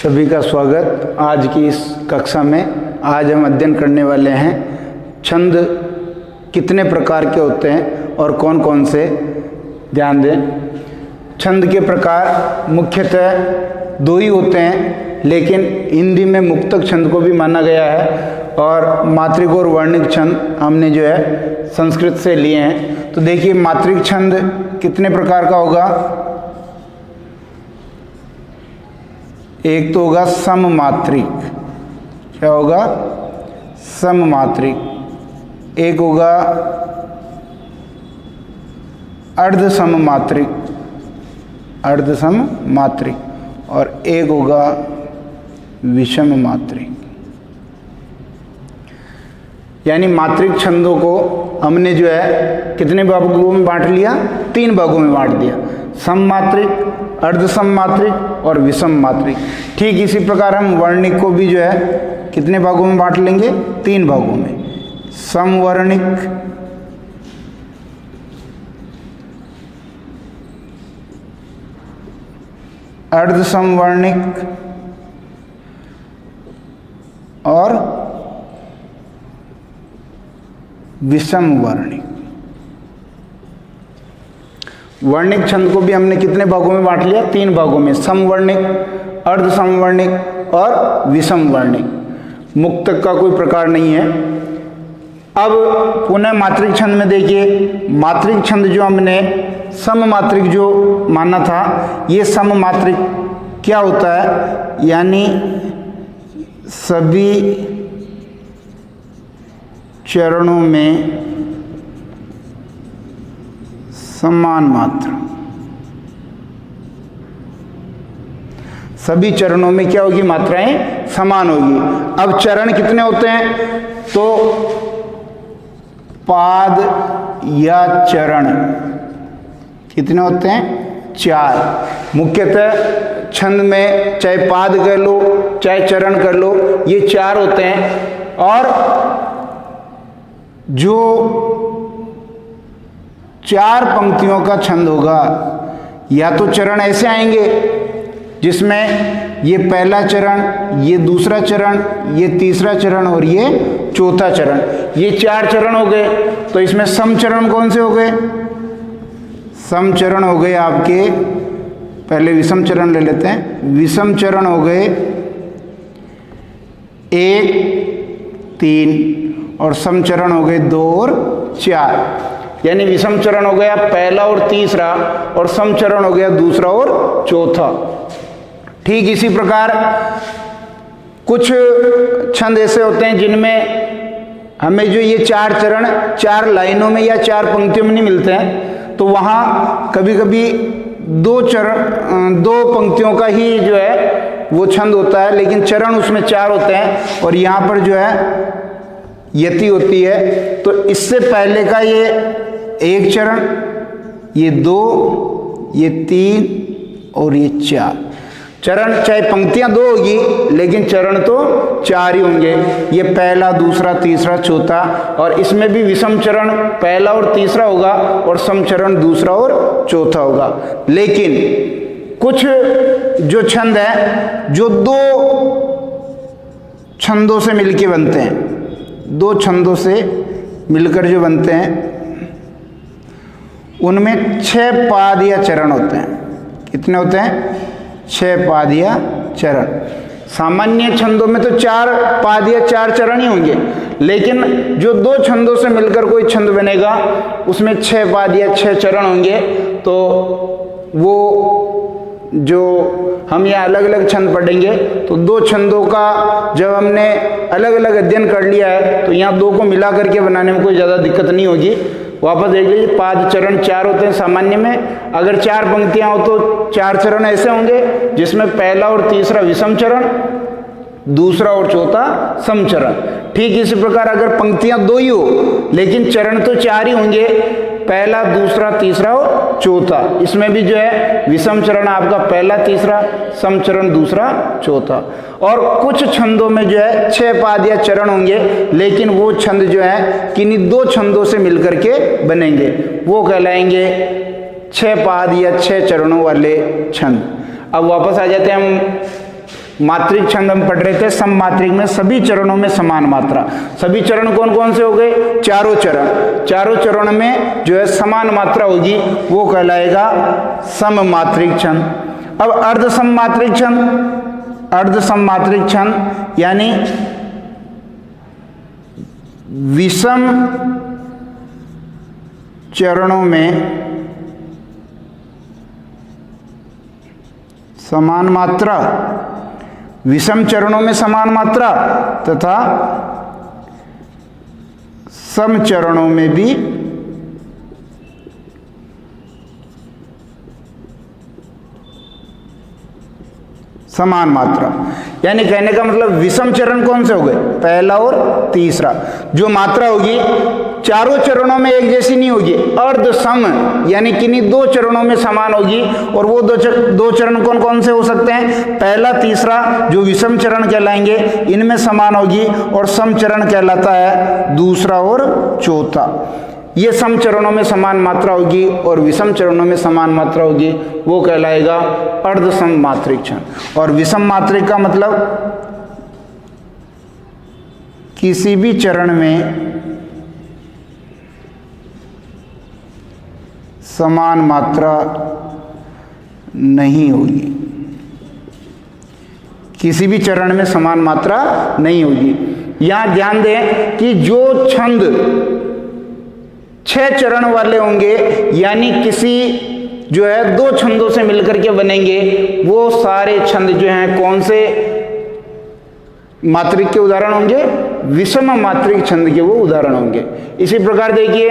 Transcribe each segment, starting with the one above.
सभी का स्वागत। आज की इस कक्षा में आज हम अध्ययन करने वाले हैं छंद कितने प्रकार के होते हैं और कौन कौन से। ध्यान दें, छंद के प्रकार मुख्यतः दो ही होते हैं, लेकिन हिंदी में मुक्तक छंद को भी माना गया है और मात्रिक और वर्णिक छंद हमने जो है संस्कृत से लिए हैं। तो देखिए, मात्रिक छंद कितने प्रकार का होगा। एक तो होगा सममात्रिक। क्या होगा? सममात्रिक। एक होगा अर्ध सममात्रिक, अर्ध सममात्रिक, और एक होगा विषम मात्रिक। यानी मात्रिक छंदों को हमने जो है कितने भागों में बांट लिया? 3 भागों में बांट दिया, सममात्रिक, अर्ध सममात्रिक और विषम मात्रिक। ठीक इसी प्रकार हम वर्णिक को भी जो है कितने भागों में बांट लेंगे? 3 भागों में, समवर्णिक, अर्ध समवर्णिक और विषम वर्णिक। वर्णिक छंद को भी हमने कितने भागों में बांट लिया? 3 भागों में, समवर्णिक, अर्ध समवर्णिक और विषम वर्णिक। मुक्तक का कोई प्रकार नहीं है। अब पुनः मात्रिक छंद में देखिए, मात्रिक छंद जो हमने सममात्रिक जो माना था, ये सममात्रिक क्या होता है? यानी सभी चरणों में समान मात्रा। सभी चरणों में क्या होगी? मात्राएं समान होगी। अब चरण कितने होते हैं? तो पाद या चरण कितने होते हैं? 4। मुख्यतः छंद में चाहे पाद कर लो चाहे चरण कर लो, ये 4 होते हैं। और जो 4 पंक्तियों का छंद होगा, या तो चरण ऐसे आएंगे जिसमें ये पहला चरण, ये दूसरा चरण, ये तीसरा चरण और ये चौथा चरण। ये 4 चरण हो गए। तो इसमें सम चरण कौन से हो गए? सम चरण हो गए आपके, पहले विषम चरण ले लेते हैं। विषम चरण हो गए 1, 3 और सम चरण हो गए 2 और 4। यानी विषम चरण हो गया पहला और तीसरा, और सम चरण हो गया दूसरा और चौथा। ठीक इसी प्रकार कुछ छंद ऐसे होते हैं जिनमें हमें जो ये 4 चरण 4 लाइनों में या 4 पंक्तियों में नहीं मिलते हैं, तो वहाँ कभी कभी 2 पंक्तियों का ही जो है वो छंद होता है, लेकिन चरण उसमें 4 होते हैं। और यहाँ पर जो है यति होती है। तो इससे पहले का ये 1 चरण, ये 2, ये 3 और ये 4 चरण। चाहे पंक्तियां 2 होगी, लेकिन चरण तो 4 ही होंगे। ये पहला, दूसरा, तीसरा, चौथा। और इसमें भी विषम चरण पहला और तीसरा होगा और सम चरण दूसरा और चौथा होगा। लेकिन कुछ जो छंद है जो 2 छंदों से मिलके बनते हैं, 2 छंदों से मिलकर जो बनते हैं, उनमें 6 पाद या चरण होते हैं। कितने होते हैं? 6 पाद या चरण। सामान्य छंदों में तो 4 पाद या 4 चरण ही होंगे, लेकिन जो 2 छंदों से मिलकर कोई छंद बनेगा उसमें 6 पाद या 6 चरण होंगे। तो वो जो हम यहाँ अलग अलग छंद पढ़ेंगे, तो 2 छंदों का जब हमने अलग अलग अध्ययन कर लिया है, तो यहाँ 2 को मिला करके बनाने में कोई ज़्यादा दिक्कत नहीं होगी। वापस देख लीजिए, पाद चरण 4 होते हैं सामान्य में। अगर 4 पंक्तियां हो तो 4 चरण ऐसे होंगे जिसमें पहला और तीसरा विषम चरण, दूसरा और चौथा सम चरण। ठीक इसी प्रकार अगर पंक्तियां 2 ही हो लेकिन चरण तो 4 ही होंगे, पहला, दूसरा, तीसरा और चौथा। इसमें भी जो है विषम चरण आपका पहला, तीसरा, सम चरण दूसरा, चौथा। और कुछ छंदों में जो है 6 पाद या चरण होंगे, लेकिन वो छंद जो है किन्हीं 2 छंदों से मिलकर के बनेंगे, वो कहलाएंगे 6 पाद या 6 चरणों वाले छंद। अब वापस आ जाते हैं हम मात्रिक छंद हम पढ़ रहे थे, सम मात्रिक में सभी चरणों में समान मात्रा। सभी चरण कौन कौन से हो गए? चारों चरण। चारों चरण में जो है समान मात्रा होगी वो कहलाएगा सम मात्रिक छंद। अब अर्ध सम मात्रिक छंद, अर्ध सम मात्रिक छंद यानी विषम चरणों में समान मात्रा, विषम चरणों में समान मात्रा तथा सम चरणों में भी समान मात्रा। यानी कहने का मतलब विषम चरण कौन से हो गए? पहला और तीसरा। जो मात्रा होगी चारों चरणों में एक जैसी नहीं होगी, अर्ध सम यानी किन्हीं दो चरणों में समान होगी। और वो दो चरण कौन कौन से हो सकते हैं? पहला तीसरा जो विषम चरण कहलाएंगे इनमें समान होगी, और सम चरण कहलाता है दूसरा और चौथा। ये सम चरणों में समान मात्रा होगी और विषम चरणों में समान मात्रा होगी, वो कहलाएगा अर्ध सम मात्रिक छंद। और विषम मात्रिक का मतलब किसी भी चरण में समान मात्रा नहीं होगी, किसी भी चरण में समान मात्रा नहीं होगी। यहां ध्यान दें कि जो छंद 6 चरण वाले होंगे यानी किसी जो है 2 छंदों से मिलकर के बनेंगे, वो सारे छंद जो हैं कौन से मात्रिक के उदाहरण होंगे? विषम मात्रिक छंद के वो उदाहरण होंगे। इसी प्रकार देखिए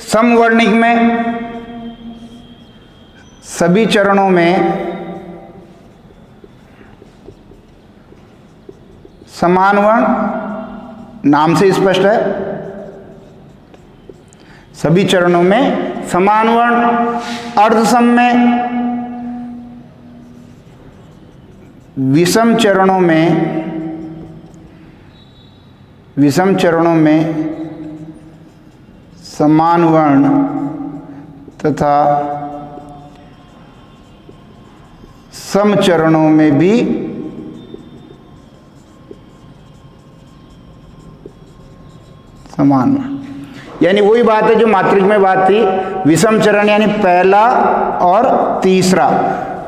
समवर्णिक में सभी चरणों में समान वर्ण, नाम से स्पष्ट है, सभी चरणों में समान वर्ण। अर्धसम में विषम चरणों में समान वर्ण तथा सम चरणों में भी समान वर्ण। यानी वही बात है जो मात्रिक में बात थी, विषम चरण यानी पहला और तीसरा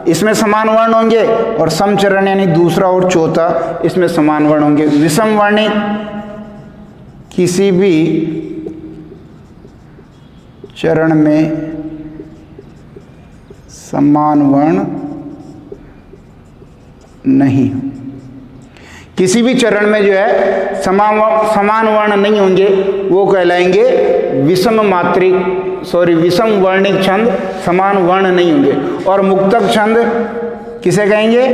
इसमें समान वर्ण होंगे, और सम चरण यानी दूसरा और चौथा इसमें समान वर्ण होंगे। विषम वर्णी किसी भी चरण में समान वर्ण नहीं, किसी भी चरण में जो है समान वर्ण नहीं होंगे, वो कहलाएंगे विषम वर्णिक छंद, समान वर्ण नहीं होंगे। और मुक्तक छंद किसे कहेंगे?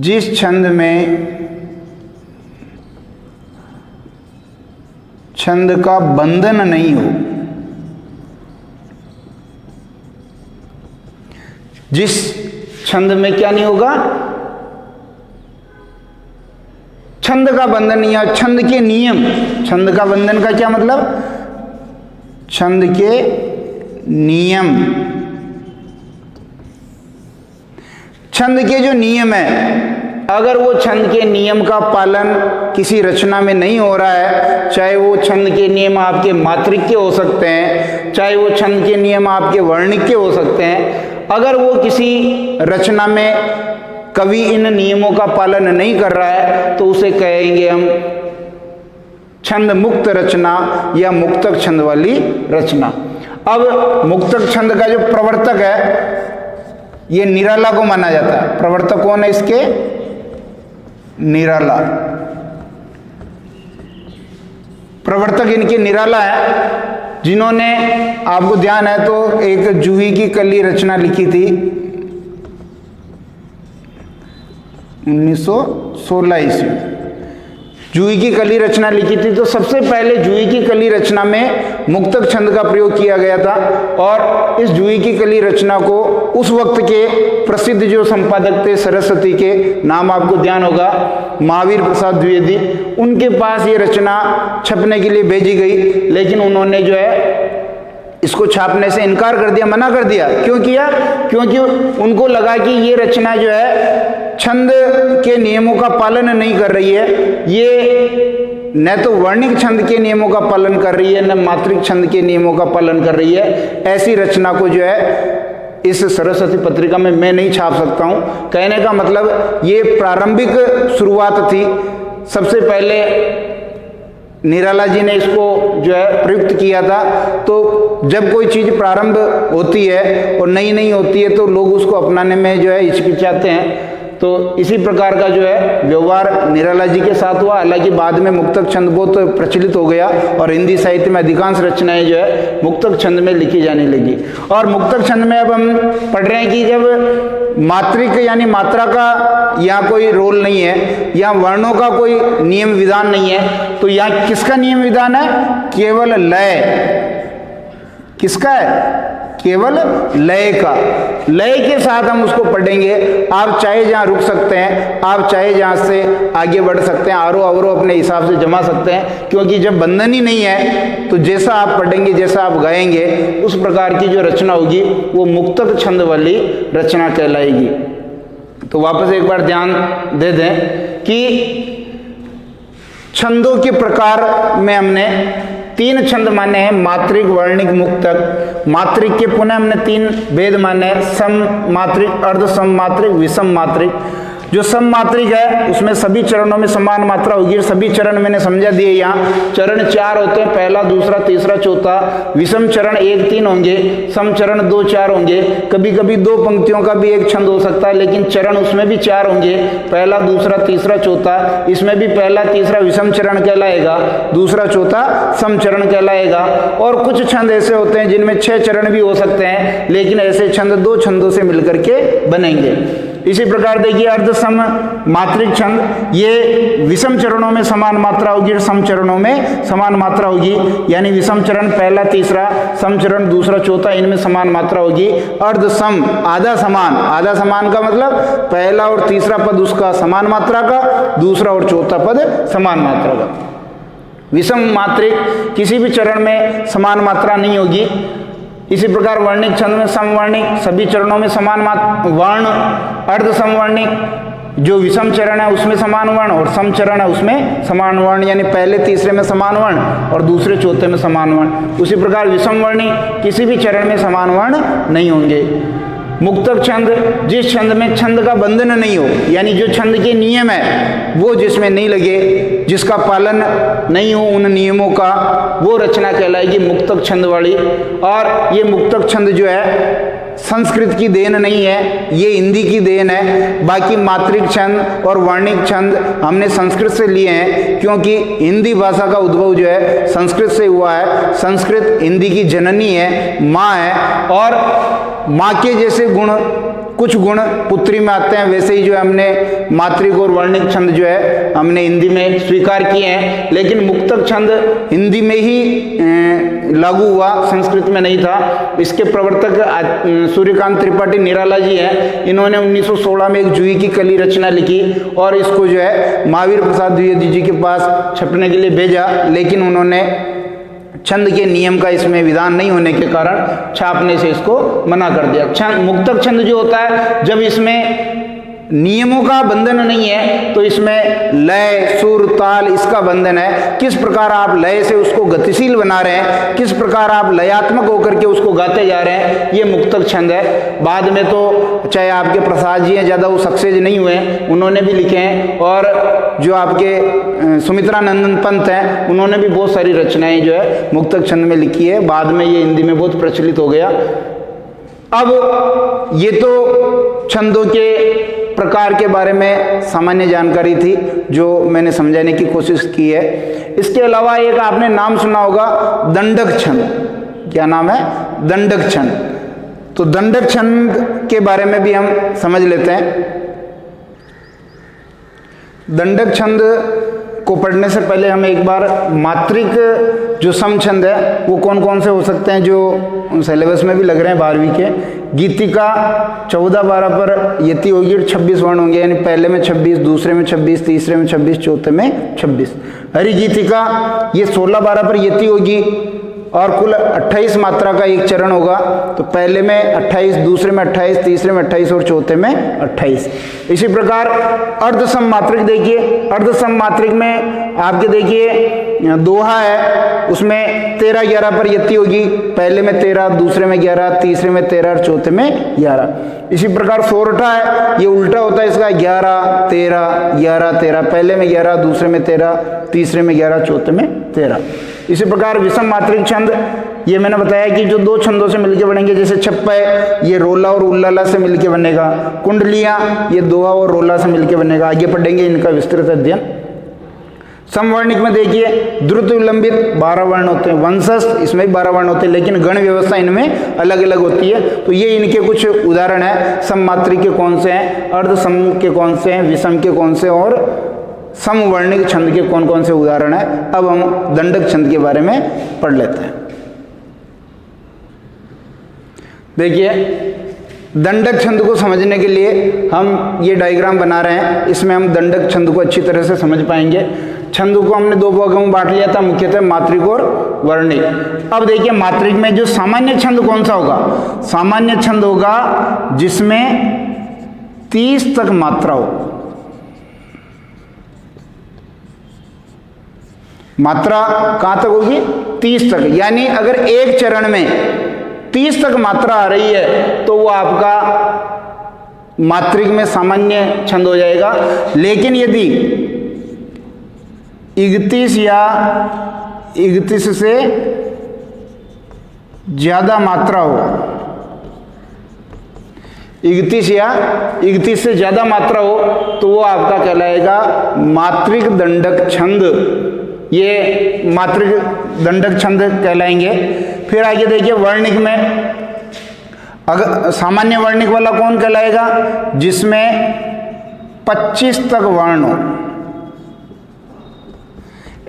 जिस छंद में छंद का बंधन नहीं हो, जिस छंद में क्या नहीं होगा? छंद का बंधन नहीं है। छंद के नियम, छंद का बंधन का क्या मतलब? छंद के नियम, छंद के जो नियम है, अगर वो छंद के नियम का पालन किसी रचना में नहीं हो रहा है, चाहे वो छंद के नियम आपके मात्रिक के हो सकते हैं, चाहे वो छंद के नियम आपके वर्णिक के हो सकते हैं, अगर वो किसी रचना में कवि इन नियमों का पालन नहीं कर रहा है तो उसे कहेंगे हम छंद मुक्त रचना या मुक्तक छंद वाली रचना। अब मुक्तक छंद का जो प्रवर्तक है ये निराला को माना जाता है। प्रवर्तक कौन है इसके? निराला। प्रवर्तक इनके निराला है, जिन्होंने आपको ध्यान है तो एक जूही की कली रचना लिखी थी 1916 ईस्वी। जूही की कली रचना लिखी थी, तो सबसे पहले जूही की कली रचना में मुक्तक छंद का प्रयोग किया गया था। और इस जूही की कली रचना को उस वक्त के प्रसिद्ध जो संपादक थे सरस्वती के, नाम आपको ध्यान होगा, महावीर प्रसाद द्विवेदी, उनके पास ये रचना छपने के लिए भेजी गई, लेकिन उन्होंने जो है इसको छापने से इनकार कर दिया, मना कर दिया। क्यों किया? क्योंकि उनको लगा कि ये रचना जो है छंद के नियमों का पालन नहीं कर रही है, ये न तो वर्णिक छंद के नियमों का पालन कर रही है, न मात्रिक छंद के नियमों का पालन कर रही है। ऐसी रचना को जो है इस सरस्वती पत्रिका में मैं नहीं छाप सकता हूँ। कहने का मतलब ये प्रारंभिक शुरुआत थी। सबसे पहले निराला जी ने इसको जो है प्रयुक्त किया था। तो जब कोई चीज़ प्रारंभ होती है और नई नई होती है तो लोग उसको अपनाने में जो है हिचकिचाते हैं। तो इसी प्रकार का जो है व्यवहार निराला जी के साथ हुआ। हालांकि बाद में मुक्तक छंद बहुत प्रचलित हो गया और हिंदी साहित्य में अधिकांश रचनाएं जो है मुक्तक छंद में लिखी जाने लगी। और मुक्तक छंद में अब हम पढ़ रहे हैं कि जब मात्रिक यानी मात्रा का यहाँ कोई रोल नहीं है, यहाँ वर्णों का कोई नियम विधान नहीं है, तो यहाँ किसका नियम विधान है? केवल लय। किसका है? केवल लय का। लय के साथ हम उसको पढ़ेंगे। आप चाहे जहाँ रुक सकते हैं, आप चाहे जहाँ से आगे बढ़ सकते हैं, आरो अवरो अपने हिसाब से जमा सकते हैं, क्योंकि जब बंधन ही नहीं है तो जैसा आप पढ़ेंगे, जैसा आप गाएंगे, उस प्रकार की जो रचना होगी वो मुक्तक छंद वाली रचना कहलाएगी। तो वापस एक बार ध्यान दे दें कि छंदों के प्रकार में हमने 3 छंद माने हैं, मात्रिक, वर्णिक, मुक्तक। मात्रिक के पुनः हमने 3 भेद माने हैं, सम मात्रिक, अर्ध सम मात्रिक, विषम मात्रिक। जो सम मात्रिक है उसमें सभी चरणों में समान मात्रा होगी। सभी चरण मैंने समझा दिए। यहाँ चरण 4 होते हैं, पहला, दूसरा, तीसरा, चौथा। विषम चरण 1, 3 होंगे, सम चरण 2, 4 होंगे। कभी कभी 2 पंक्तियों का भी एक छंद हो सकता है, लेकिन चरण उसमें भी 4 होंगे, पहला, दूसरा, तीसरा, चौथा। इसमें भी पहला, तीसरा विषम चरण कहलाएगा, दूसरा, चौथा सम चरण कहलाएगा। और कुछ छंद ऐसे होते हैं जिनमें 6 चरण भी हो सकते हैं, लेकिन ऐसे छंद 2 छंदों से मिलकर के बनेंगे। इसी प्रकार देखिए अर्ध सम मात्रिक छंद, ये विषम चरणों में समान मात्रा होगी और सम चरणों में समान मात्रा होगी। यानी विषम चरण पहला, तीसरा, सम चरण दूसरा, चौथा, इनमें समान मात्रा होगी। अर्ध सम आधा समान। आधा समान का मतलब पहला और तीसरा पद उसका समान मात्रा का, दूसरा और चौथा पद समान मात्रा का। विषम मात्रिक किसी भी चरण में समान मात्रा नहीं होगी। इसी प्रकार वर्णिक छंद में समवर्णिक, सभी चरणों में समान वर्ण। अर्ध समवर्णिक जो विषम चरण है उसमें समान वर्ण, और सम चरण है उसमें समान वर्ण, यानी पहले तीसरे में समान वर्ण और दूसरे चौथे में समान वर्ण। उसी प्रकार विषम वर्णिक किसी भी चरण में समान वर्ण नहीं होंगे। मुक्तक छंद, जिस छंद में छंद का बंधन नहीं हो, यानी जो छंद के नियम है वो जिसमें नहीं लगे, जिसका पालन नहीं हो उन नियमों का, वो रचना कहलाएगी मुक्तक छंद वाली। और ये मुक्तक छंद जो है संस्कृत की देन नहीं है, ये हिंदी की देन है। बाकी मात्रिक छंद और वर्णिक छंद हमने संस्कृत से लिए हैं, क्योंकि हिंदी भाषा का उद्भव जो है संस्कृत से हुआ है। संस्कृत हिंदी की जननी है, माँ है, और माँ के जैसे गुण, कुछ गुण पुत्री में आते हैं, वैसे ही जो है हमने मात्रिक और वर्णिक छंद जो है हमने हिंदी में स्वीकार किए हैं। लेकिन मुक्तक छंद हिंदी में ही लागू हुआ, संस्कृत में नहीं था। इसके प्रवर्तक सूर्यकांत त्रिपाठी निराला जी हैं। इन्होंने 1916 में एक जूही की कली रचना लिखी और इसको जो है महावीर प्रसाद द्विवेदी जी के पास छपने के लिए भेजा, लेकिन उन्होंने छंद के नियम का इसमें विधान नहीं होने के कारण छापने से इसको मना कर दिया। मुक्तक छंद जो होता है, जब इसमें नियमों का बंधन नहीं है तो इसमें लय, सुर, ताल इसका बंधन है। किस प्रकार आप लय से उसको गतिशील बना रहे हैं, किस प्रकार आप लयात्मक होकर के उसको गाते जा रहे हैं, ये मुक्तक छंद है। बाद में तो चाहे आपके प्रसाद जी हैं, ज़्यादा वो सक्सेस नहीं हुए, उन्होंने भी लिखे हैं, और जो आपके सुमित्रा नंदन पंत हैं उन्होंने भी बहुत सारी रचनाएं जो है मुक्तक छंद में लिखी है। बाद में ये हिंदी में बहुत प्रचलित हो गया। अब ये तो छंदों के प्रकार के बारे में सामान्य जानकारी थी जो मैंने समझाने की कोशिश की है। इसके अलावा एक आपने नाम सुना होगा दंडक छंद। क्या नाम है? दंडक छंद। तो दंडक छंद के बारे में भी हम समझ लेते हैं। दंडक छंद को पढ़ने से पहले हम एक बार मात्रिक जो सम छंद है वो कौन कौन से हो सकते हैं, जो सिलेबस में भी लग रहे हैं 12वीं के। गीतिका 14-12 पर यति होगी और 26 वर्ण होंगे, यानी पहले में 26, दूसरे में 26, तीसरे में 26, चौथे में 26। हरि गीतिका ये 16-12 पर यति होगी और कुल 28 मात्रा का एक चरण होगा। तो पहले में 28, दूसरे में 28, तीसरे में 28 और चौथे में 28। इसी प्रकार अर्धसम मात्रिक देखिए, अर्धसम मात्रिक में आपके देखिए दोहा है, उसमें 13 11 पर यति होगी। पहले में 13, दूसरे में 11, तीसरे में 13 और चौथे में 11। इसी प्रकार सोरठा है, ये उल्टा होता है इसका, 11 13 11 13, पहले में 11, दूसरे में 13, तीसरे में 11, चौथे में 13। इसी प्रकार विषम मात्रिक छंद, ये मैंने बताया कि जो दो छंदों से मिलकर बनेंगे, जैसे छप्पा है ये रोला और उल्लाला से मिलकर बनेगा, कुंडलियां ये दोहा और रोला से मिलकर बनेगा। आगे पढ़ेंगे इनका विस्तृत अध्ययन। समवर्णिक में देखिए द्रुत विलंबित 12 वर्ण होते हैं, वंशस्थ इसमें भी 12 वर्ण होते हैं, लेकिन गण व्यवस्था इनमें अलग अलग होती है। तो ये इनके कुछ उदाहरण है, सममात्रिक के कौन से हैं, अर्धसम के कौन से हैं, विषम के कौन से और समवर्णिक छंद के कौन कौन से उदाहरण है। अब हम दंडक छंद के बारे में पढ़ लेते हैं। देखिए दंडक छंद को समझने के लिए हम ये डायग्राम बना रहे हैं, इसमें हम दंडक छंद को अच्छी तरह से समझ पाएंगे। छंद को हमने दो भागों में बांट लिया था, मुख्यतः मात्रिक और वर्णिक। अब देखिए मात्रिक में जो सामान्य छंद कौन सा होगा, सामान्य छंद होगा जिसमें 30 तक मात्रा हो। मात्रा कहां तक होगी, 30 तक, यानी अगर एक चरण में 30 तक मात्रा आ रही है तो वो आपका मात्रिक में सामान्य छंद हो जाएगा। लेकिन यदि 31 या 31 से ज्यादा मात्रा हो, 31 या 31 से ज्यादा मात्रा हो तो वो आपका कहलाएगा मात्रिक दंडक छंद। ये मात्रिक दंडक छंद कहलाएंगे। फिर आगे देखिए वर्णिक में, अगर सामान्य वर्णिक वाला कौन कहलाएगा, जिसमें 25 तक वर्ण हो।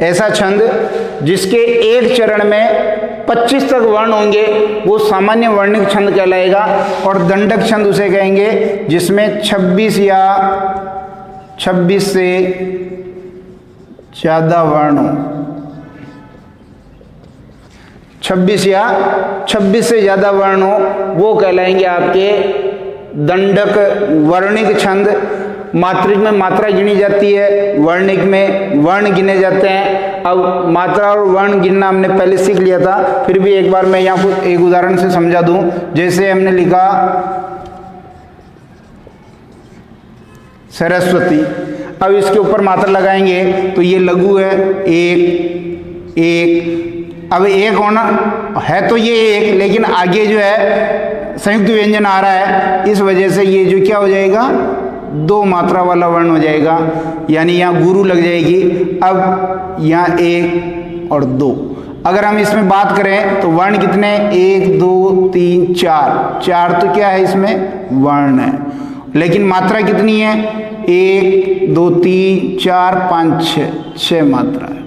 ऐसा छंद जिसके एक चरण में 25 तक वर्ण होंगे वो सामान्य वर्णिक छंद कहलाएगा। और दंडक छंद उसे कहेंगे जिसमें 26 या 26 से ज्यादा वर्ण हो। 26 या 26 से ज्यादा वर्ण हो वो कहलाएंगे आपके दंडक वर्णिक छंद। मात्रिक में मात्रा गिनी जाती है, वर्णिक में वर्ण गिने जाते हैं। अब मात्रा और वर्ण गिनना हमने पहले सीख लिया था, फिर भी एक बार मैं यहाँ को एक उदाहरण से समझा दूं। जैसे हमने लिखा सरस्वती, अब इसके ऊपर मात्रा लगाएंगे तो ये लघु है, एक एक। अब एक होना है तो ये एक, लेकिन आगे जो है संयुक्त व्यंजन आ रहा है, इस वजह से ये जो क्या हो जाएगा, 2 मात्रा वाला वर्ण हो जाएगा, यानी यहाँ गुरु लग जाएगी। अब यहाँ 1 और 2। अगर हम इसमें बात करें तो वर्ण कितने, 1 2 3 4, 4 तो क्या है इसमें वर्ण है, लेकिन मात्रा कितनी है, 1 2 3 4 5 6 मात्रा है।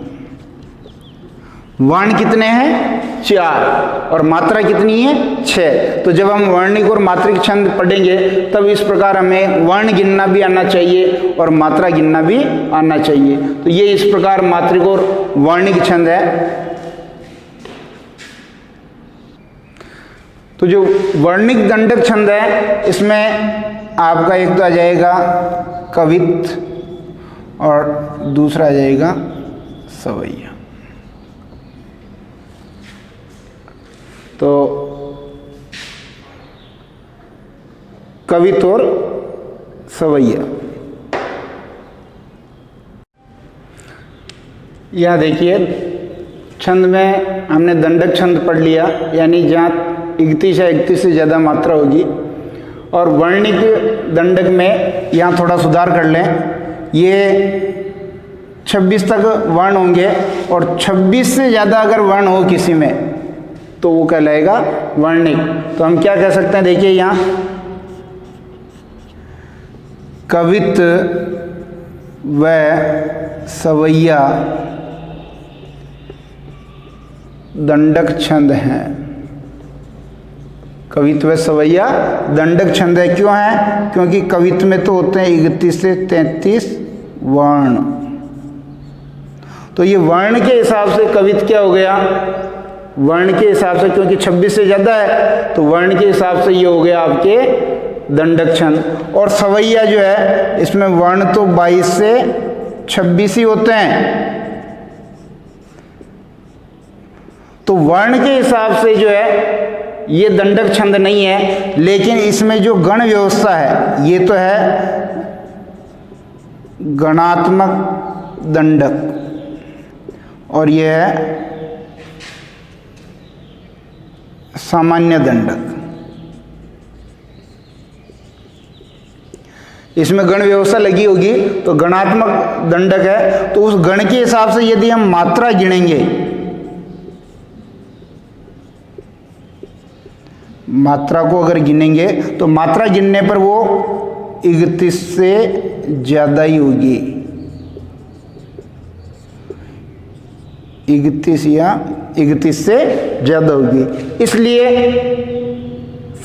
वर्ण कितने हैं, 4, और मात्रा कितनी है, 6। तो जब हम वर्णिक और मात्रिक छंद पढ़ेंगे तब इस प्रकार हमें वर्ण गिनना भी आना चाहिए और मात्रा गिनना भी आना चाहिए। तो ये इस प्रकार मात्रिक और वर्णिक छंद है। तो जो वर्णिक दंडक छंद है इसमें आपका एक तो आ जाएगा कवित्त और दूसरा आ जाएगा सवैया। तो कवित्त और सवैया, यह देखिए छंद में हमने दंडक छंद पढ़ लिया, यानी जहाँ 31 या 31 से ज़्यादा मात्रा होगी। और वर्णिक दंडक में यहाँ थोड़ा सुधार कर लें, ये 26 तक वर्ण होंगे और 26 से ज़्यादा अगर वर्ण हो किसी में तो वो कहलाएगा वर्णिक। तो हम क्या कह सकते हैं, देखिए यहाँ कवित्त व सवैया दंडक छंद हैं। कवित्त व सवैया दंडक छंद है। क्यों है, क्योंकि कवित्त में तो होते हैं 31 से 33 वर्ण। तो ये वर्ण के हिसाब से कवित्त क्या हो गया, वर्ण के हिसाब से, क्योंकि 26 से ज़्यादा है तो वर्ण के हिसाब से ये हो गया आपके दंडक छंद। और सवैया जो है इसमें वर्ण तो 22 से 26 ही होते हैं, तो वर्ण के हिसाब से जो है ये दंडक छंद नहीं है। लेकिन इसमें जो गण व्यवस्था है ये तो है गणात्मक दंडक और ये है सामान्य दंडक। इसमें गण व्यवस्था लगी होगी तो गणात्मक दंडक है, तो उस गण के हिसाब से यदि हम मात्रा गिनेंगे, मात्रा को अगर गिनेंगे तो मात्रा गिनने पर वो 31 से ज़्यादा ही होगी, 31 या 31 से ज़्यादा होगी। इसलिए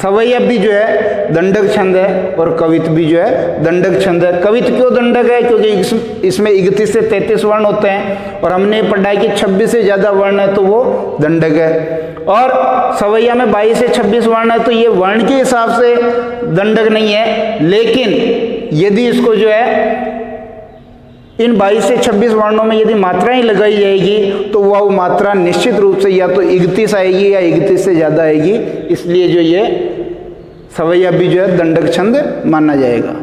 सवैया भी जो है दंडक छंद है और कवित भी जो है दंडक छंद है। कवित क्यों दंडक है? क्योंकि इसमें 31 से 33 वर्ण होते हैं और हमने पढ़ा है कि 26 से ज़्यादा वर्ण है तो वो दंडक है। और सवैया में 22 से 26 वर्ण है तो ये वर्ण के हिसाब से दंडक नहीं है। लेकिन यदि इसको जो है इन 22 से 26 वर्णों में यदि मात्राएं लगाई जाएगी तो वह मात्रा निश्चित रूप से या तो 31 आएगी या 31 से ज़्यादा आएगी। इसलिए जो ये सवैया भी जो है दंडक छंद माना जाएगा।